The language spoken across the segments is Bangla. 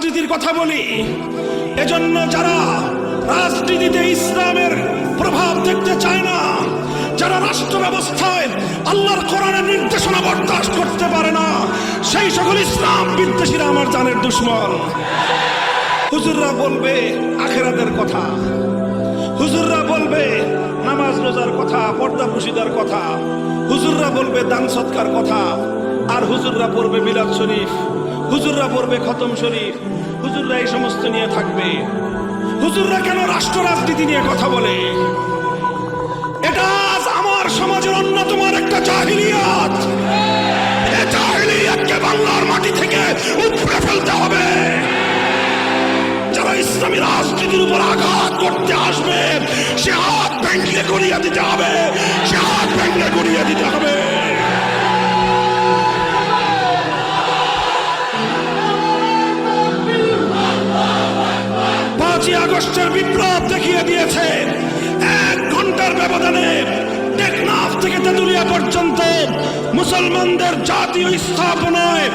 রাজনীতির কথা বলি, এজন্য যারা রাজনীতিতে ইসলামের প্রভাব দেখতে চায় না, যারা রাষ্ট্র ব্যবস্থায় আল্লাহর কোরআনের নির্দেশনা বরদাস্ত করতে পারে না, সেই সকল ইসলাম বিদ্বেষীরা আমার জানের দুশ্মন। হুজুররা বলবে আখিরাতের কথা, হুজুররা বলবে নামাজ রোজার কথা, পর্দা পুশিদার কথা, হুজুররা বলবে দান সৎকার কথা, আর হুজুররা পড়বে মিলাদ শরীফ, হুজুররা পড়বে খতম শরীফ, হুজুররা এই সমস্ত নিয়ে থাকবে। হুজুররা কেন রাষ্ট্র রাজনীতি নিয়ে কথা বলে? এটা আজ আমার সমাজের অন্যতম একটা জাহিলিয়াত। এই জাহিলিয়াতকে বাংলার মাটি থেকে উপড়ে ফেলতে হবে। যারা ইসলামী রাজনীতির উপর আঘাত করতে আসবে, সে হাত ভেঙে গড়িয়ে দিতে হবে, সে হাত ভেঙে গড়িয়ে দিতে হবে। 5ই আগস্টের বিপ্লব দেখিয়ে দিয়েছে 1 ঘন্টার ব্যবধানে টেকনাফ থেকে তেঁতুলিয়া পর্যন্ত মুসলমানদের জাতীয় স্থাপনায়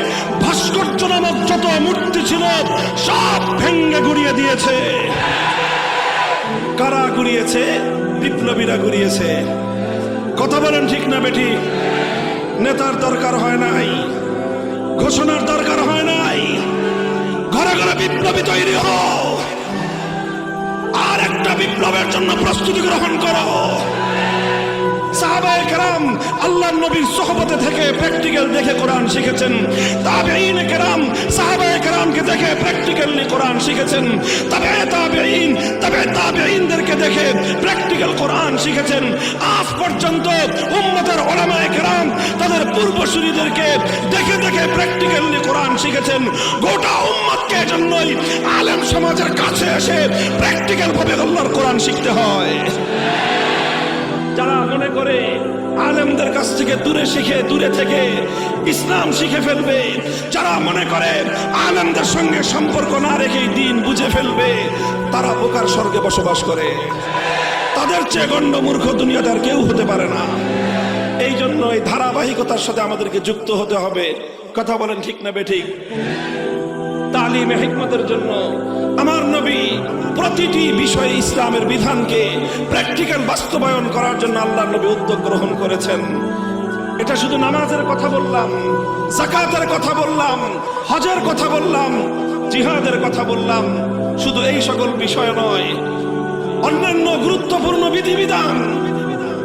ভাস্কর্য নামক যত মূর্তি ছিল সব ভেঙে গুড়িয়ে দিয়েছে। কারা গুড়িয়েছে? বিপ্লবীরা গুড়িয়েছে। কথা বলেন ঠিক না বেঠি? নেতার দরকার হয় নাই, ঘোষণার দরকার হয় নাই, ঘরে ঘরে বিপ্লবী তৈরি হও, আর একটা বিপ্লবের জন্য প্রস্তুতি গ্রহণ করো। সাহাবায়ে কেরাম আল্লাহর নবীর সোহবতে থেকে প্র্যাকটিক্যাল দেখে কোরআন শিখেছেন। তাবেঈনে কেরাম সাহাবায়ে কেরামকে দেখে প্র্যাকটিক্যালি কোরআন শিখেছেন। তাবেঈনদেরকে দেখে প্র্যাকটিক্যাল কোরআন শিখেছেন। আজ পর্যন্ত উম্মতের উলামায়ে কেরাম তাদের পূর্বসূরীদেরকে দেখে দেখে প্র্যাকটিক্যালি কোরআন শিখেছেন। গোটা উম্মতকে এজন্যই আলেম সমাজের কাছে এসে প্র্যাকটিক্যাল ভাবে আল্লাহর কোরআন শিখতে হয়। যারা মনে করে আলেমদের কাছ থেকে দূরে থেকে ইসলাম শিখে ফেলবে, যারা মনে করে আলেমদের সঙ্গে সম্পর্ক না রেখেই দিন বুঝে ফেলবে, তারা বোকার স্বর্গে বসবাস করে। তাদের চেয়ে গণ্ড মূর্খ দুনিয়াতে আর কেউ হতে পারে না। এই জন্য এই ধারাবাহিকতার সাথে আমাদেরকে যুক্ত হতে হবে। কথা বলেন ঠিক না বেঠিক? তালিমে হিকমতের জন্য আমার নবী প্রতিটি বিষয়ে ইসলামের বিধানকে প্র্যাকটিক্যাল বাস্তবায়ন করার জন্য আল্লাহর নবী উদ্যোগ গ্রহণ করেছেন। এটা শুধু নামাজের কথা বললাম, যাকাতের কথা বললাম, হজের কথা বললাম, জিহাদের কথা বললাম, শুধু এই সকল বিষয় নয়, অন্যান্য গুরুত্বপূর্ণ বিধিবিধান,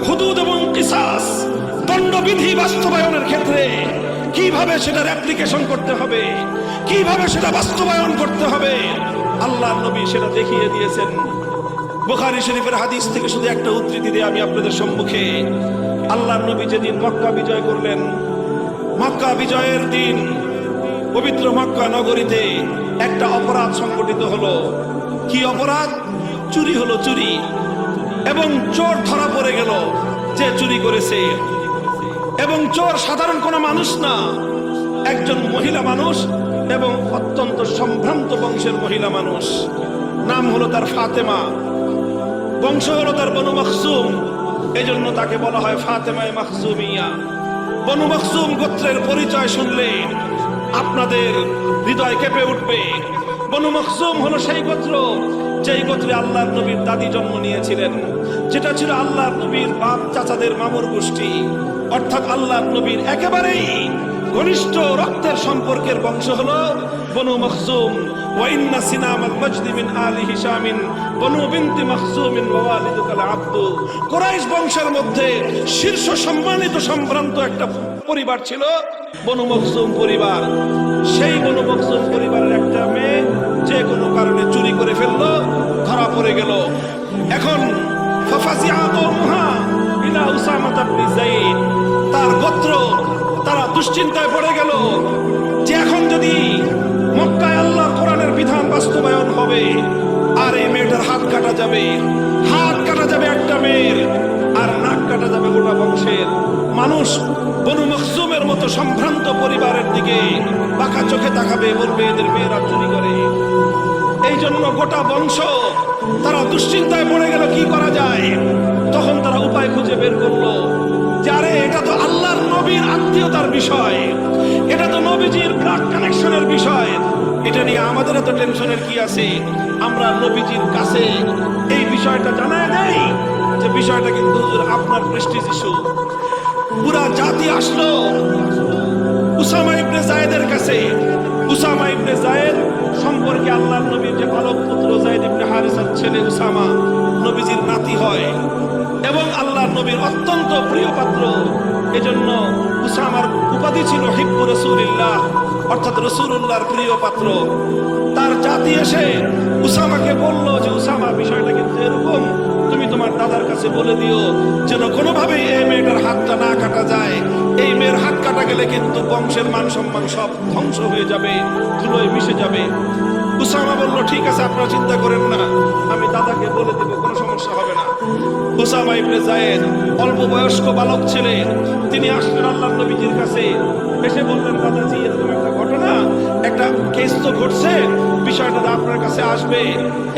হুদুদ এবং কিসাস, দণ্ডবিধি বাস্তবায়নের ক্ষেত্রে কিভাবে সেটার অ্যাপ্লিকেশন করতে হবে, কিভাবে সেটা বাস্তবায়ন করতে হবে, আল্লাহর নবী সেটা দেখিয়ে দিয়েছেন। বুখারী শরীফের হাদিস থেকে শুধু একটা উদ্ধৃতি দিয়ে আমি আপনাদের সম্মুখে, আল্লাহর নবী যেদিন মক্কা বিজয় করলেন, মক্কা বিজয়ের দিন পবিত্র মক্কা নগরীতে একটা অপরাধ সংঘটিত হলো। কি অপরাধ? চুরি হলো, চুরি। এবং চোর ধরা পড়ে গেল যে চুরি করেছে। এবং চোর সাধারণ কোনো মানুষ না, একজন মহিলা মানুষ, এবং অত্যন্ত সম্ভ্রান্ত বংশের মহিলা মানুষ। নাম হলো তার ফাতেমা, বংশ হলো তার বনু মখজুম, এজন্য তাকে বলা হয় ফাতেমায়ে মখজুমিয়া। বনু মখজুম গোত্রের পরিচয় শুনলে আপনাদের হৃদয় কেঁপে উঠবে। বনু মখজুম হলো সেই গোত্র যেই গোত্রে আল্লাহর নবীর দাদি জন্ম নিয়েছিলেন, যেটা ছিল আল্লাহর নবীর বাপ চাচাদের মামুর গোষ্ঠী, অর্থাৎ আল্লাহর নবীর একেবারেই ঘনিষ্ঠ রক্তের সম্পর্কের বংশ হলো বনু মখজুম। ওয়া ইন্না সিনামাল মাজদি মিন আলি হিশামিন বনু বিনতি মখজুমিন ওয়া ওয়ালিদুকাল আব্দু। কুরাইশ বংশের মধ্যে শীর্ষ সম্মানিত সম্ভ্রান্ত একটা পরিবার ছিল বনু মখজুম পরিবার। সেই বনু মখজুম পরিবারের একটা মেয়ে যে কোনো কারণে চুরি করে ফেললো, ধরা পড়ে গেল। এখন ফাফাজিআ কওমুহা ইলা উসামা ইবনে যায়েদ, তার গোত্র তারা দুশ্চিন্তায় পড়ে গেল যে এখন যদি মক্কায় আল্লাহর কোরআনের বিধান বাস্তবায়ন হবে, আর এই মেয়েটার হাত কাটা যাবে, হাত কাটা যাবে একটা মেয়ের, আর নাক কাটা যাবে গোটা বংশের মানুষ। বনু মখজুমের মতো সম্ভ্রান্ত পরিবারের দিকে বাঁকা চোখে তাকাবে, বলবে এদের মেয়েরা চুরি করে। এই জন্য গোটা বংশ তারা দুশ্চিন্তায় পড়ে গেল, কি করা যায়? তখন তারা উপায় খুঁজে বের করলো, যারে এটা তো আল্লাহর নবীর আত্মীয়তার বিষয়, এটা তো নবীজির ব্লাড কানেকশনের বিষয়, এটা নিয়ে আমাদের এত টেনশনের কি আছে? আমরা নবীজির কাছে এই বিষয়টা জানায় দেই যে বিষয়টা কিন্তু হুজুর আপনার প্রেস্টিজ ইস্যু। পুরা জাতি আসলো উসামা ইবনে যায়েদের কাছে। উসামা ইবনে যায়েদ সম্পর্কে আল্লাহর নবীর যে পালক পুত্র যায়েদ ইবনে হারিসার ছেলে উসামা নবীজির নাতি হয় এবং আল্লাহর নবীর অত্যন্ত প্রিয় পাত্র। এজন্য উসামার উপাধি ছিল হিব্বু রাসূলিল্লাহ, অর্থাৎ রাসূলুল্লাহর প্রিয় পাত্র। তার জাতি এসে উসামাকে বলল যে উসামা, বিষয়টা কিন্তু এরকম, তুমি তোমার দাদার কাছে বলে দিও যেন কোনোভাবেই এই মেয়েটার হাতটা না কাটা যায়। এই মেয়ের হাত কাটা গেলে কিন্তু বংশের মান সম্মান সব ধ্বংস হয়ে যাবে, ধুলোয় মিশে যাবে। উসামা বলল, ঠিক আছে, আপনারা চিন্তা করেন না, আমি দাদাকে বলে দেব, কোনো সমস্যা হবে না। উসামা ইবনে যায়েদ অল্প বয়স্ক বালক ছেলে, তিনি আসলেন আল্লাহর নবীজির কাছে। এসে বললেন, দাদাজি, এরকম একটা ঘটনা, একটা কেস তো ঘটছে, বিষয়টা আপনার কাছে আসবে,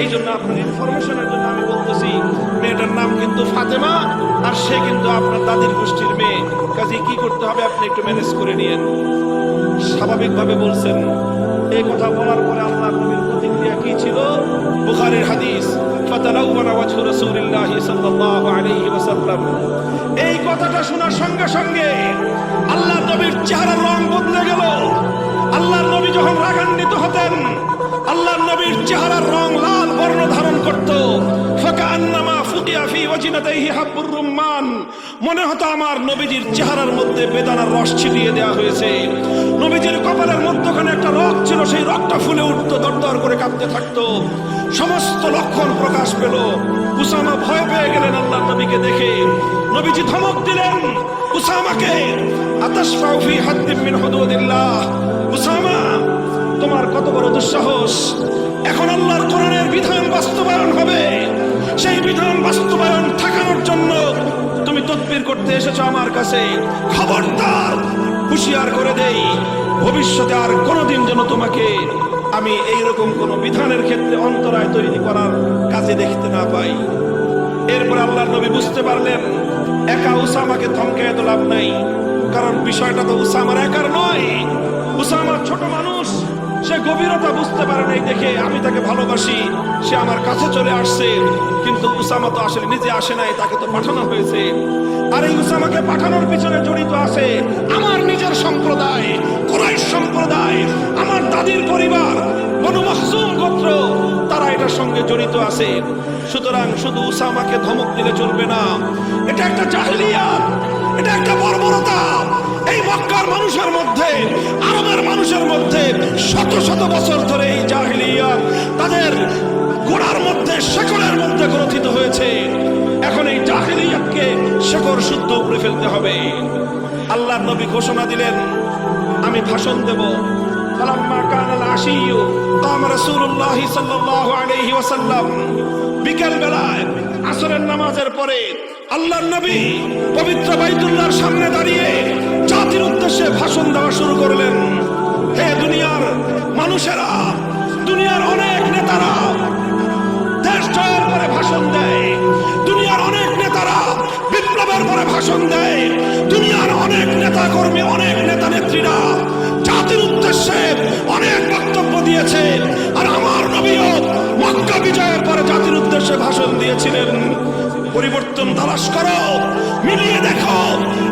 এই জন্য আপনার ইনফরমেশনের জন্য আমি বলতেছি। মেয়েটার নাম কিন্তু ফাতেমা, আর সে কিন্তু আপনার দাদির গোষ্ঠীর মেয়ে, কাজে কি করতে হবে আপনি একটু ম্যানেজ করে নিয়েন। স্বাভাবিকভাবে বলছেন। এই কথা বলার পরে আল্লাহর নবীর প্রতিক্রিয়া কি ছিল? বুখারীর হাদিস, ফাতালাওয়ানা ওয়াজহু রাসূলিল্লাহি সাল্লাল্লাহু আলাইহি ওয়াসাল্লাম। এই কথাটা শোনার সঙ্গে সঙ্গে আল্লাহর নবীর চেহারার রং বদলে গেল। আল্লাহর নবী যখন রাগান্বিত হতেন, আল্লাহর নবীর চেহারার রং লাল বর্ণ ধারণ করত। ফাকান্নামা ফুকিয়া ফি ওয়াজনাতাইহি হাব্বুর রুম্মান, মনে হতো আমার নবীজির চেহারার মধ্যে বেদানার রস ছিটিয়ে দেওয়া হয়েছে। নবীজির কপালের মধ্যখানে একটা রগ ছিল, সেই রগটা ফুলে উঠতো, দরদর করে কাঁপতে থাকতো। সমস্ত লক্ষণ প্রকাশ পেল। উসামা ভয় পেয়ে গেলেন আল্লাহর নবীকে দেখে। নবীজি ধমক দিলেন উসামাকে, আতাশফাউ ফি হাদ্দিন মিন হুদুদিল্লাহ। উসামা, তোমার কত বড় দুঃসাহস! এখন আল্লাহর কোরআনের বিধান বাস্তবায়ন হবে, সেই বিধান বাস্তবায়ন ঠেকানোর জন্য তুমি তদবির করতে এসেছো আমার কাছে। খবরদার, হুঁশিয়ার করে দেই, ভবিষ্যতে আর কোনোদিন যেন তোমাকে আমি এইরকম কোন বিধানের ক্ষেত্রে অন্তরায় তৈরি করার কাজে দেখতে না পাই। এরপর আল্লাহর নবী বুঝতে পারলেন একা উসামাকে ধমকায় তো লাভ নাই, কারণ বিষয়টা তো উসামার একার নয়। উসামা ছোট মানুষ, সে গভীরতা বুঝতে পারে নাই দেখে আমি তাকে ভালোবাসি, সে আমার কাছে চলে আসছে। কিন্তু উসামা তো আসলে নিজে আসে নাই, তাকে তো পাঠানো হয়েছে। আর এই উসামাকে পাঠানোর পিছনে জড়িত আছে আমার নিজের সম্প্রদায়, কুরাইশ সম্প্রদায়, আমার দাদির পরিবার, বনু মাখজুম গোত্র, তারা এটার সঙ্গে জড়িত আছে। সুতরাং শুধু উসামাকে ধমক দিলে চলবে না, এটা একটা জাহেলিয়াত, এটা একটা বর্বরতা। এই মক্কার মানুষের মধ্যে, আরবের মানুষের মধ্যে শত শত বছর ধরে এই জাহেলিয়াত তাদের গোড়ার মধ্যে, শেকড়ের মধ্যে গ্রথিত হয়েছে। এখন এই জাহেলিয়াতকে শেকড় শুদ্ধ উপরে ফেলতে হবে। আল্লাহর নবী ঘোষণা দিলেন, আমি ভাষণ দেব। ফালাম্মা কানাল আশিয়্যু কাম রাসূলুল্লাহি সাল্লাল্লাহু আলাইহি ওয়াসাল্লাম, বিকেল বেলায় আসরের নামাজের পরে আল্লাহর নবী পবিত্র বাইতুল্লাহর সামনে দাঁড়িয়ে জাতির উদ্দেশ্যে ভাষণ দেওয়া শুরু করলেন। হে দুনিয়ার মানুষেরা, দুনিয়ার অনেক নেতারা দেশ জয়ের পরে ভাষণ দেয়, দুনিয়ার অনেক নেতারা বিপ্লবের পরে ভাষণ দেয়, দুনিয়ার অনেক নেতা কর্মী, অনেক নেতা নেত্রীরা জাতির উদ্দেশ্যে অনেক বক্তব্য দিয়েছে। আর আমার নবীও মক্কা বিজয়ের পরে জাতির উদ্দেশ্যে ভাষণ দিয়েছিলেন। পরিবর্তন তালাশ করো, মিলিয়ে দেখো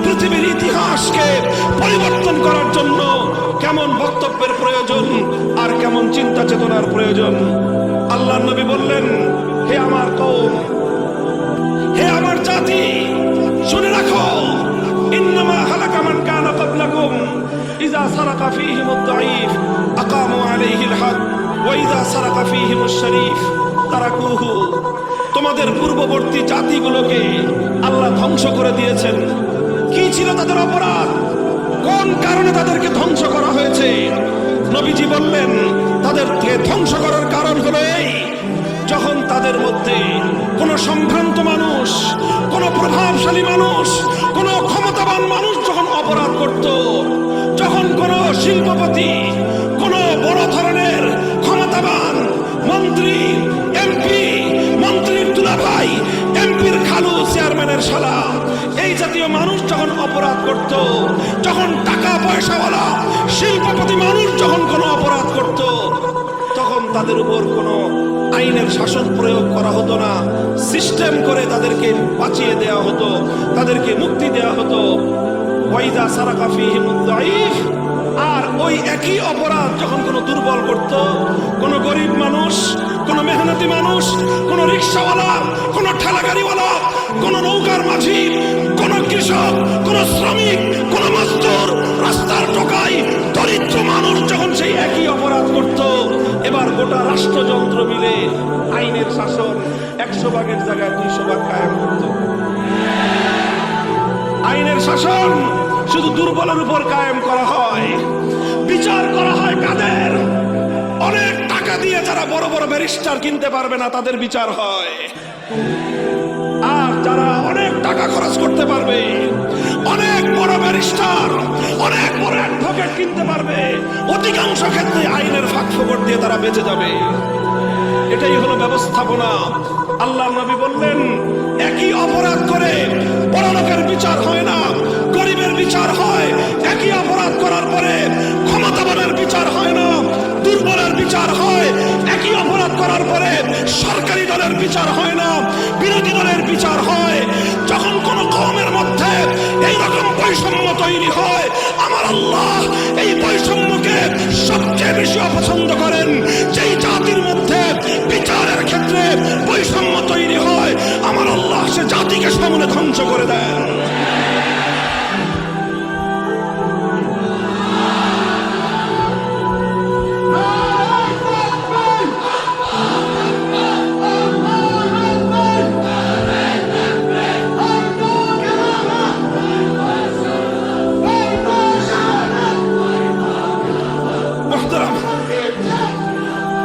পৃথিবীর ইতিহাসকে পরিবর্তন করার জন্য কেমন বক্তব্যের প্রয়োজন আর কেমন চিন্তা চেতনার প্রয়োজন। আল্লাহর নবী বললেন, হে আমার কওম, হে আমার জাতি, শুনে রাখো, ইন্নামা হালাকা মান কানা ক্বাবলাকুম ইযা সারাকা ফীহিমুদ দাঈফ আকামু আলাইহিল হদ ওয়া ইযা সারাকা ফীহিমুশ শরীফ তারাকুহু। তোমাদের পূর্ববর্তী জাতিগুলোকে আল্লাহ ধ্বংস করে দিয়েছেন। কি ছিল তাদের অপরাধ? কোন কারণে তাদেরকে ধ্বংস করা হয়েছে? নবীজি বললেন, তাদেরকে ধ্বংস করার কারণ হলো এই, যখন তাদের মধ্যে কোন সম্ভ্রান্ত মানুষ, কোন প্রভাবশালী মানুষ, কোন ক্ষমতাবান মানুষ যখন অপরাধ করত, যখন কোন শিল্পপতি, কোন বড় ধরনের ক্ষমতাবান মন্ত্রী, এমপি, মন্ত্রীর দুলাভাই, এমপির খালু, চেয়ারম্যানের শালা, এই জাতীয় মানুষ যখন অপরাধ করত, যখন টাকা পয়সাওয়ালা শিল্পপতি মানুষ যখন কোনো অপরাধ করত, তখন তাদের উপর কোনো আইনের শাসন প্রয়োগ করা হতো না, সিস্টেম করে তাদেরকে বাঁচিয়ে দেওয়া হতো, তাদেরকে মুক্তি দেওয়া হতো। ওয়াইদা সারাকা ফীহিমুদ দাঈফ, আর ওই একই অপরাধ যখন কোনো দুর্বল করত, কোনো গরিব মানুষ, কোনো মেহনতি মানুষ, কোনো রিক্সাওয়ালা, কোনো ঠেলাগাড়িওয়ালা, কোনো নৌকার মাঝি, কোনো কৃষক, কোনো শ্রমিক, কোনো মজদুর, রাস্তার টোকাই, দরিদ্র মানুষ যখন সেই একই অপরাধ করত, এবার গোটা রাষ্ট্রযন্ত্র মিলে আইনের শাসন 100 ভাগের জায়গায় 200 ভাগ কায়েম করত। আইনের শাসন শুধু দুর্বলের উপর কায়েম করা হয়। বিচার করা হয় কাদের? অনেক টাকা দিয়ে যারা বড় বড় ব্যারিস্টার কিনতে পারবে না তাদের বিচার হয়। আর যারা অনেক টাকা খরচ করতে পারবে, অনেক বড় ব্যারিস্টার, অনেক বড় অ্যাডভোকেট কিনতে পারবে, অধিকাংশ ক্ষেত্রে আইনের ফাঁকফোকর দিয়ে তারা বেঁচে যাবে। এটাই হলো ব্যবস্থাপনা। আল্লাহ নবী বললেন, একই অপরাধ করে বড় লোকের বিচার হয় না, গরিবের বিচার হয়। একই অপরাধ করার পরে ক্ষমতাবানের বিচার হয় না, দুর্বলের বিচার হয়। একই অপরাধ করার পরে সরকারি দলের বিচার হয় না, বিরোধী দলের বিচার হয়। যখন কোন কওমের মধ্যে এইরকম বৈষম্য তৈরি হয়, আমার আল্লাহ এই বৈষম্যকে সবচেয়ে বেশি অপছন্দ করেন। যেই জাতির মধ্যে বিচারের ক্ষেত্রে বৈষম্য তৈরি হয়, আমার আল্লাহ সে জাতিকে সামনে ধ্বংস করে দেন।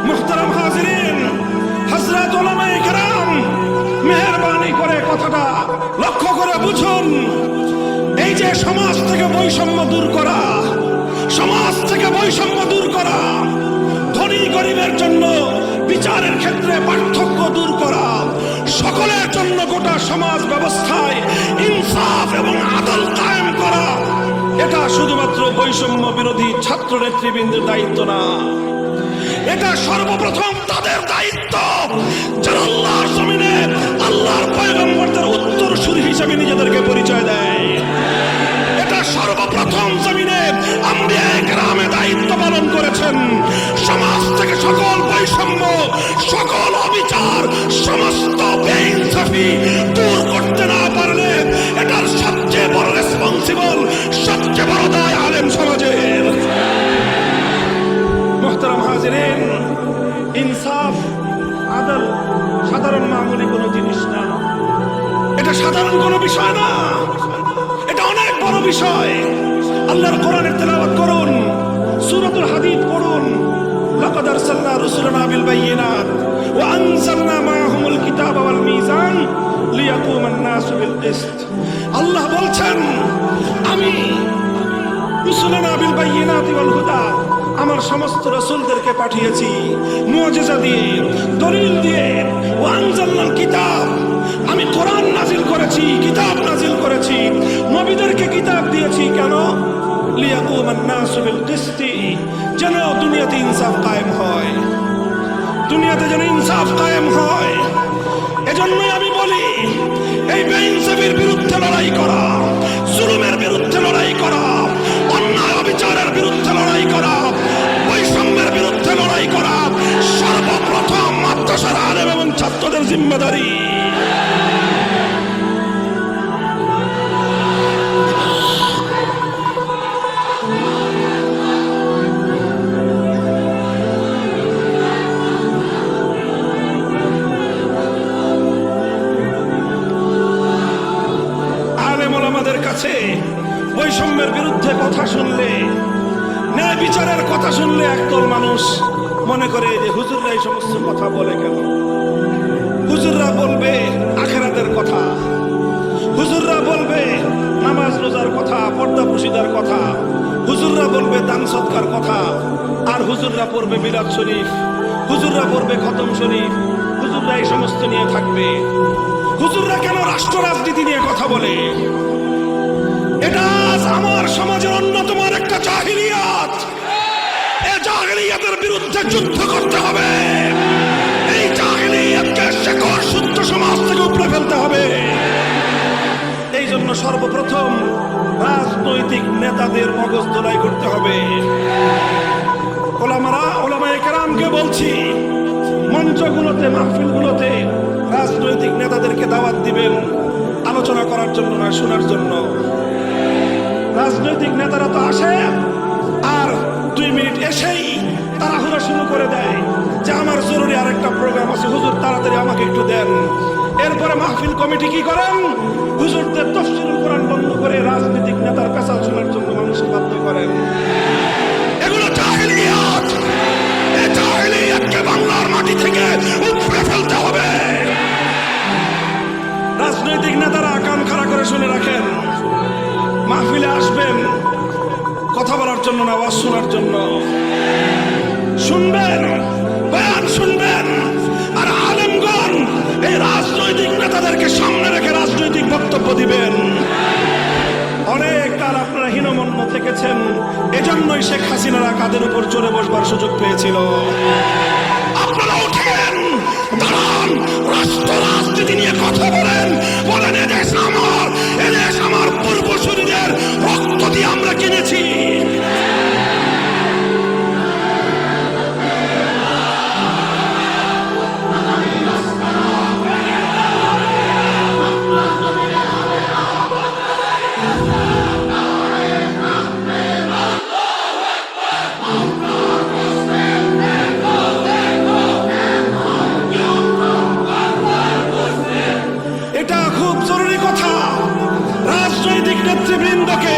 মুহতারাম হাজিরিন, হযরত উলামায়ে কেরাম, মেহেরবানি করে কথাটা লক্ষ্য করে বুঝুন। এই যে সমাজ থেকে বৈষম্য দূর করা, সমাজ থেকে বৈষম্য দূর করা, ধনী গরিবের জন্য বিচারের ক্ষেত্রে পার্থক্য দূর করা, সকলের জন্য গোটা সমাজ ব্যবস্থায় ইনসাফ এবং আদল কায়েম করা, এটা শুধুমাত্র বৈষম্য বিরোধী ছাত্র নেতৃবৃন্দের দায়িত্ব না, এটা সর্বপ্রথম তাদের দায়িত্ব যারা আল্লাহর জমিনে আল্লাহর পয়গম্বরদের উত্তরসূরি হিসেবে নিজেদেরকে পরিচয় দেয়। এটা সর্বপ্রথম জমিনে আম্বিয়ায়ে কেরামে দায়িত্ব পালন করেছেন। সমাজ থেকে সকল বৈষম্য, সকল অবিচার, সমস্ত বেইনসাফি দূর করতে না পারলে এটার সবচেয়ে বড় রেসপন্সিবল, সবচেয়ে বড় দায় আলেম সমাজের। মুহতারাম হাজিরিন, ইনসাফ, আদল সাধারণ মামুলি কোনো জিনিস না, এটা সাধারণ কোনো বিষয় না, এটা অনেক বড় বিষয়। আল্লাহর কোরআনের তেলাওয়াত করুন, সূরাতুল হাদীদ পড়ুন। লাকাদ আরসালনা রুসুলানা বিল বায়িনাত ওয়া আনজালনা মাআহুমুল কিতাবা ওয়াল মিজান লিয়াকুমান নাসু বিল কিসত। আল্লাহ বলছেন, আমি রুসুলানা বিল বায়িনাতি ওয়াল হুদা, আমার সমস্ত রাসূলদেরকে পাঠিয়েছি মুজিজা দিয়ে, দলিল দিয়ে। ওয়া আনজালনাল কিতাব, আমি কোরআন নাজিল করেছি, কিতাব নাজিল করেছি, নবীদেরকে কিতাব দিয়েছি। কেন? লিয়াকুমান নাসু বিল কিসতি, যেন দুনিয়াতে ইনসাফ কায়েম হয়, দুনিয়াতে যেন ইনসাফ কায়েম হয়। এজন্যই আমি বলি, এই বেইনসাফির বিরুদ্ধে লড়াই করা, জুলুমের বিরুদ্ধে লড়াই করা, অন্যায় অবিচারের বিরুদ্ধে লড়াই করা, বৈষম্যের বিরুদ্ধে লড়াই করা সর্বপ্রথম মাদ্রাসার আলেম এবং ছাত্রদের জিম্মেদারি। বৈষম্যের বিরুদ্ধে কথা শুনলে, ন্যায় বিচারের কথা শুনলে একদল মানুষ মনে করে যে হুজুররা এই সমস্ত কথা বলে কেন? হুজুররা বলবে আখিরাতের কথা, হুজুররা বলবে নামাজ রোজার কথা, পর্দা পুশিদার কথা, হুজুররা বলবে দান সদকার কথা, আর হুজুররা পড়বে মিলাদ শরীফ, হুজুররা পড়বে খতম শরীফ, হুজুররা এই সমস্ত নিয়ে থাকবে। হুজুররা কেন রাষ্ট্র রাজনীতি নিয়ে কথা বলে? এটা আমার সমাজের অন্যতম একটা জাহিলিয়াত। এ জাহেলিয়াতের বিরুদ্ধে যুদ্ধ করতে হবে। এই জাহেলিয়াতকে শেকড় সূত্র সমাজ থেকে উপড়ে ফেলতে হবে। এই জন্য সর্বপ্রথম রাজনৈতিক নেতাদের মগজ ধোলাই করতে হবে। ওলামায়ে কেরামকে বলছি, মঞ্চগুলোতে, মাহফিলগুলোতে রাজনৈতিক নেতাদেরকে দাওয়াত দিবেন আলোচনা করার জন্য না, শোনার জন্য। রাজনৈতিক নেতারা তো আসে আর 2 মিনিট এসেই তাড়াহুড়া শুরু করে দেয় যে আমার জরুরি আরেকটা প্রোগ্রাম আছে, হুজুর তাড়াতাড়ি আমাকে একটু দেন। এরপরে মাহফিল কমিটি কি করেন? হুজুরদের তাফসীরুল কোরআন বন্ধ করে রাজনৈতিক নেতার পেশাল শোনার জন্য মানুষকে বাধ্য করেন। এগুলো জাহেলিয়াত। এই জাহেলিয়াতকে বাংলার মাটি থেকে উপড়ে ফেলতে হবে। রাজনৈতিক নেতারা কান খাড়া করে শুনে রাখেন, মাহফিলে আসবেন কথা বলার জন্য না, ওয়াজ শোনার জন্য। শুনবেন, বয়ান শুনবেন। আর আলেমগণ এই রাজনৈতিক নেতাদেরকে সামনে রেখে রাজনৈতিক বক্তব্য দিবেন। অনেক কাল আপনারা হীনমন্য থেকেছেন, এজন্যই শেখ হাসিনারা কাদের উপর চড়ে বসবার সুযোগ পেয়েছিল। আপনারা ওঠেন, দাঁড়ান, রাষ্ট্র রাজনীতি নিয়ে কথা বলেন। বলেন এদেশ আমার, এদেশ আমার পূর্বসূরীদের রক্ত দিয়ে আমরা কিনেছি। এটা খুব জরুরি কথা। রাজনৈতিক নেতৃবৃন্দকে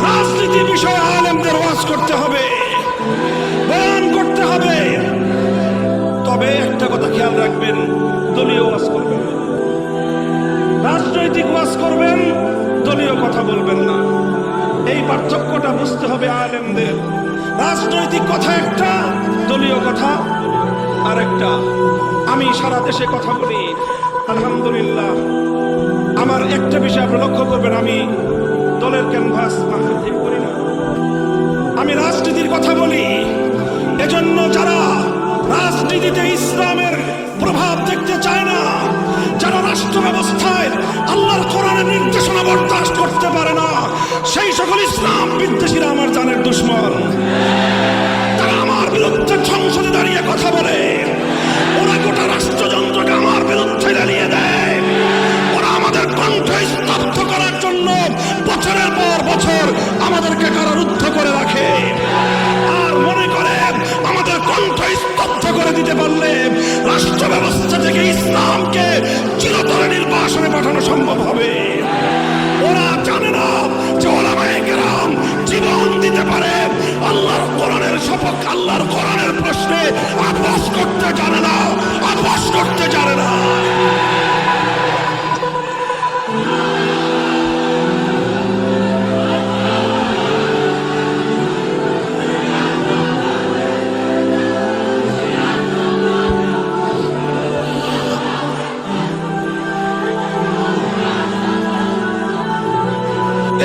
রাজনীতি বিষয়ে আলেমদের ওয়াজ করতে হবে, বয়ান করতে হবে। তবে একটা কথা খেয়াল রাখবেন, দলীয় ওয়াজ করবেন, রাজনৈতিক ওয়াজ করবেন, দলীয় কথা বলবেন না। এই পার্থক্যটা বুঝতে হবে আলেমদের। রাজনৈতিক কথা একটা, দলীয় কথা আরেকটা। আমি সারা দেশে কথা বলি, আলহামদুলিল্লাহ। আমার একটা বিষয় আপনি লক্ষ্য করবেন, আমি দলের ক্যানভাস মাহফিল থেকে করি না, আমি রাজনীতির কথা বলি। এজন্য যারা রাজনীতিতে ইসলামের প্রভাব দেখতে চায় না, যারা রাষ্ট্র ব্যবস্থায় আল্লাহর কোরআনের নির্দেশনা বরদাস্ত করতে পারে না, সেই সকল ইসলাম বিদ্বেষীরা আমার জানের দুশমন। তারা আমার বিরুদ্ধে সংসদে দাঁড়িয়ে কথা বলে, ওরা গোটা রাষ্ট্রযন্ত্রকে আমার বিরুদ্ধে জ্বালিয়ে দেয়। ওরা আমাদের কণ্ঠ স্তব্ধ করার জন্য বছরের পর বছর আমাদেরকে কারারুদ্ধ করে রাখে। আর মনে করে আমাদের কণ্ঠ স্তব্ধ করে দিতে পারলে রাষ্ট্র ব্যবস্থা থেকে ইসলামকে চিরতরে নির্বাসনে পাঠানো সম্ভব হবে। ওরা জানে না যে ওলামায়ে কেরাম জীবন দিতে পারে আল্লাহর কোরআনের সপক্ষে। আল্লাহর কোরআনের প্রশ্নে আপোষ করতে জানে না, আপোষ করতে জানে না।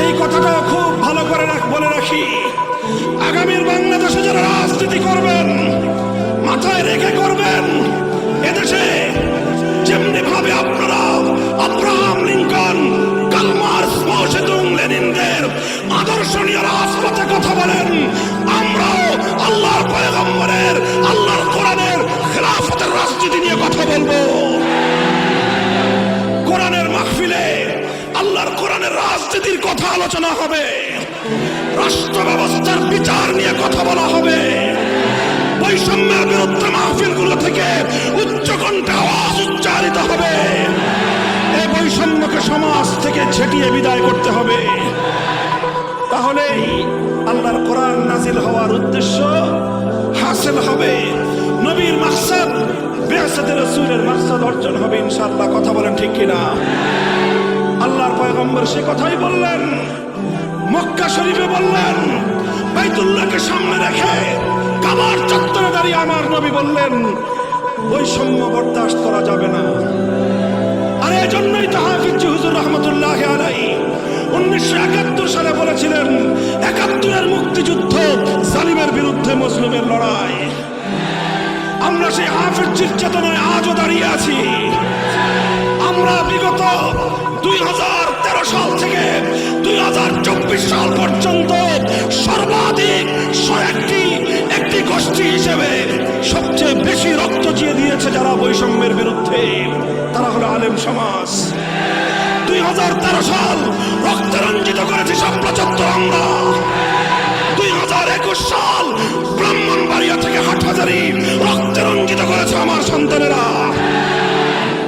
এই কথাটাও খুব ভালো করে বলে রাখি, আগামীর বাংলাদেশে যারা রাজনীতি করবেন মাথায় রেখে করবেন। এদেশে যেমনি ভাবে আপনারা আব্রাহাম লিঙ্কন, কার্ল মার্কস, মাও সেতুং, লেনিনদের আদর্শ নিয়ে রাজপথে কথা বলেন, আমরাও আল্লাহর পয়গম্বরের, আল্লাহর কোরআনের খেলাফতের রাজনীতি নিয়ে কথা বলবো। কোরআনের মাহফিলে আল্লাহর কোরআনের রাজনীতির কথা আলোচনা হবে, রাষ্ট্র ব্যবস্থার বিচার নিয়ে কথা বলা হবে। বৈষম্যের বিরুদ্ধে মাহফিলগুলো থেকে উচ্চ কণ্ঠে আওয়াজ উচ্চারিত হবে। এই বৈষম্যকে সমাজ থেকে ছেটিয়ে বিদায় করতে হবে। তাহলেই আল্লাহর কোরআন নাজিল হওয়ার উদ্দেশ্য হাসিল হবে। নবীর মাকসাদ, বিআসাতে রাসূলের মাকসাদ অর্জন হবে ইনশাআল্লাহ। কথা বলেন ঠিক কিনা? আল্লাহর পয়গম্বর সে কথাই বললেন, মক্কা শরীফে বললেন, বাইতুল্লাহকে সামনে রেখে কাবার চত্বরে দাঁড়িয়ে আমার নবী বললেন, বৈষম্য বরদাস্ত করা যাবে না। আর এজন্যই তো হাফিজ হুজুর রহমতুল্লাহ আলাইহি 1971 সালে বলেছিলেন 71-এর মুক্তিযুদ্ধ জালিমের বিরুদ্ধে মজলুমের লড়াই। আমরা সেই হাফেজজির চেতনায় আজও দাঁড়িয়ে আছি। আমরা বিগত 2013 সাল থেকে 2024 সাল পর্যন্ত সর্বাধিক 101টি একটি গোষ্ঠী হিসেবে সবচেয়ে বেশি রক্ত দিয়ে দিয়েছে যারা বৈষম্যের বিরুদ্ধে, তারা হলো আলেম সমাজ। 2013 সাল রক্তে রঞ্জিত করেছি শাপলা চত্বর আমরা। 2021 সাল ব্রাহ্মণবাড়িয়া থেকে হাটহাজারী রক্তে রঞ্জিত করেছে আমার সন্তানেরা।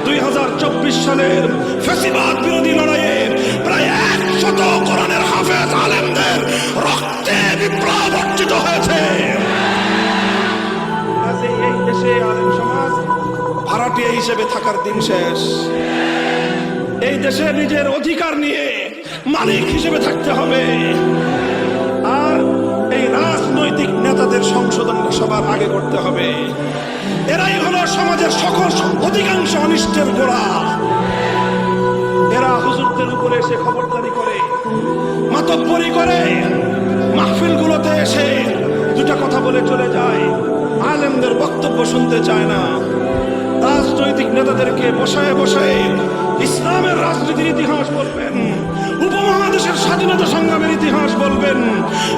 2024 সালের ফ্যাসিবাদ বিরোধী লড়াইয়ে প্রায় 100 কোরআনের হাফেজ আলেমদের রক্তে বিপ্লব অর্জিত হয়েছে। এই দেশে আলেম সমাজ ভাড়াটিয়া হিসেবে থাকার দিন শেষ। এই দেশে নিজের অধিকার নিয়ে মালিক হিসেবে থাকতে হবে। আর এই রাজনৈতিক নেতাদের সংশোধনটা সবার আগে করতে হবে। এরাই হলো সমাজের সকল অধিকাংশ অনিষ্টের গোড়া। এরা হুজুরদের উপরে এসে খবরদারি করে, মাতব্বরি করে, মাহফিলগুলোতে এসে দুটা কথা বলে চলে যায়, আলেমদের বক্তব্য শুনতে চায় না। রাজনৈতিক নেতাদেরকে বসায় বসায় ইসলামের রাজনীতির ইতিহাস বলবেন, উপমহাদেশের স্বাধীনতা সংগ্রামের ইতিহাস বলবেন,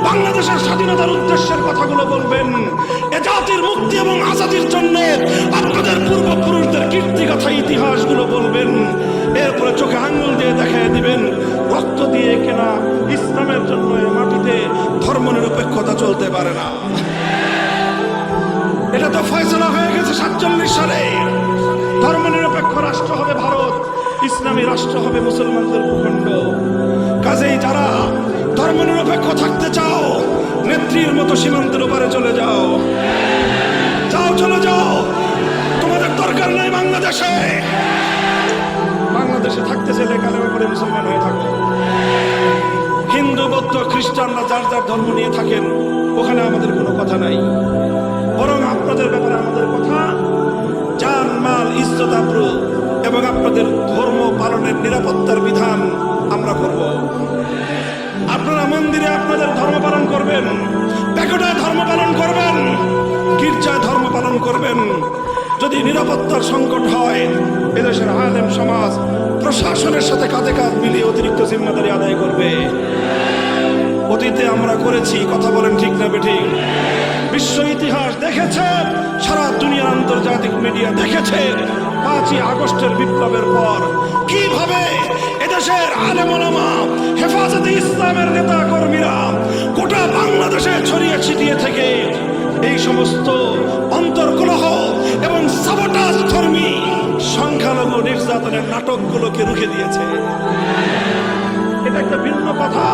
বাংলাদেশের স্বাধীনতার উদ্দেশ্যের কথাগুলো বলবেন, এ জাতির মুক্তি এবং আজাদির জন্য আপনাদের পূর্বপুরুষদের কীর্তিগাথা ইতিহাসগুলো বলবেন। এরপরে চোখে আঙ্গুল দিয়ে দেখায় দিবেন রক্ত দিয়ে কেনা ইসলামের জন্য এ মাটিতে ধর্মনিরপেক্ষতা চলতে পারে না। এটা তো ফয়সালা হয়ে গেছে 47 সালে। ধর্মনিরপেক্ষ রাষ্ট্র হবে ভারত, ইসলামী রাষ্ট্র হবে মুসলমানদের ভূখণ্ড। কাজেই যারা ধর্মনিরপেক্ষ থাকতে চাও, নেত্রীর মতো সীমান্তের উপরে চলে যাও, যাও চলে যাও। তোমাদের দরকার নাই বাংলাদেশে। বাংলাদেশে থাকতে চাইলে কালেমা পড়ে মুসলমান হয়ে থাকো। হিন্দু, বৌদ্ধ, খ্রিস্টানরা যার যার ধর্ম নিয়ে থাকেন, ওখানে আমাদের কোনো কথা নাই। বরং আপনাদের ব্যাপারে আমাদের কথা জান, মাল, ইজ্জত, আবরু এবং আপনাদের ধর্ম পালনের নিরাপত্তার বিধান আমরা করব। আপনারা মন্দিরে আপনাদের ধর্ম পালন করবেন, প্যাকেটায় ধর্ম পালন করবেন, গির্জায় ধর্ম পালন করবেন। যদি নিরাপত্তার সংকট হয়, এদেশের আলেম সমাজ প্রশাসনের সাথে কাঁধে কাঁধ মিলিয়ে অতিরিক্ত জিম্মাদারি আদায় করবে। অতীতে আমরা করেছি, কথা বলেন ঠিক না বেঠিক? বিশ্ব ইতিহাস দেখেছে, সারা দুনিয়ার আন্তর্জাতিক মিডিয়া দেখেছে 5ই আগস্টের বিপ্লবের পর কিভাবে এদেশের আলেম ওলামা, হেফাজতে ইসলামের নেতা কর্মীরা গোটা বাংলাদেশে ছড়িয়ে ছিটিয়ে থেকে এই সমস্ত অন্তর্কলহ এবং সাবোটাজ ধর্মী সংখ্যালঘু নির্যাতনের নাটকগুলোকে রুখে দিয়েছে। এটা একটা ভিন্ন কথা,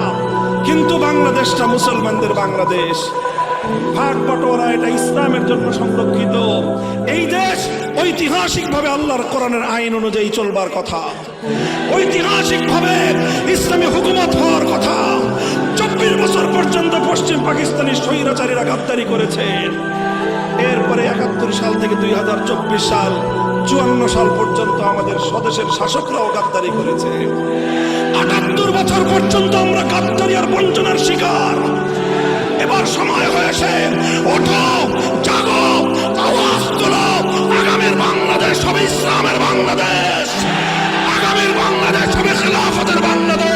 কিন্তু বাংলাদেশটা মুসলমানদের বাংলাদেশ। ভাগ বটোয়ারা এটা ইসলামের জন্য সংরক্ষিত। এই দেশ ঐতিহাসিকভাবে আল্লাহর কোরআনের আইন অনুযায়ী চলবার কথা, ঐতিহাসিকভাবে ইসলামী হুকুমত হওয়ার কথা। 24 বছর পর্যন্ত পশ্চিম পাকিস্তানি স্বৈরাচারীরা গাদ্দারি করেছে। এরপরে 71 সাল থেকে 2024 সাল 54 সাল পর্যন্ত আমাদের স্বদেশের শাসকরাও গাদ্দারি করেছে। 78 বছর পর্যন্ত আমরা গাদ্দারি আর বঞ্চনার শিকার। এবার সময় হয়েছে, ওঠো, জাগো, আওয়াজ তোলো। আগামীর বাংলাদেশ হবে ইসলামের বাংলাদেশ, আগামীর বাংলাদেশ হবে খেলাফতের বাংলাদেশ।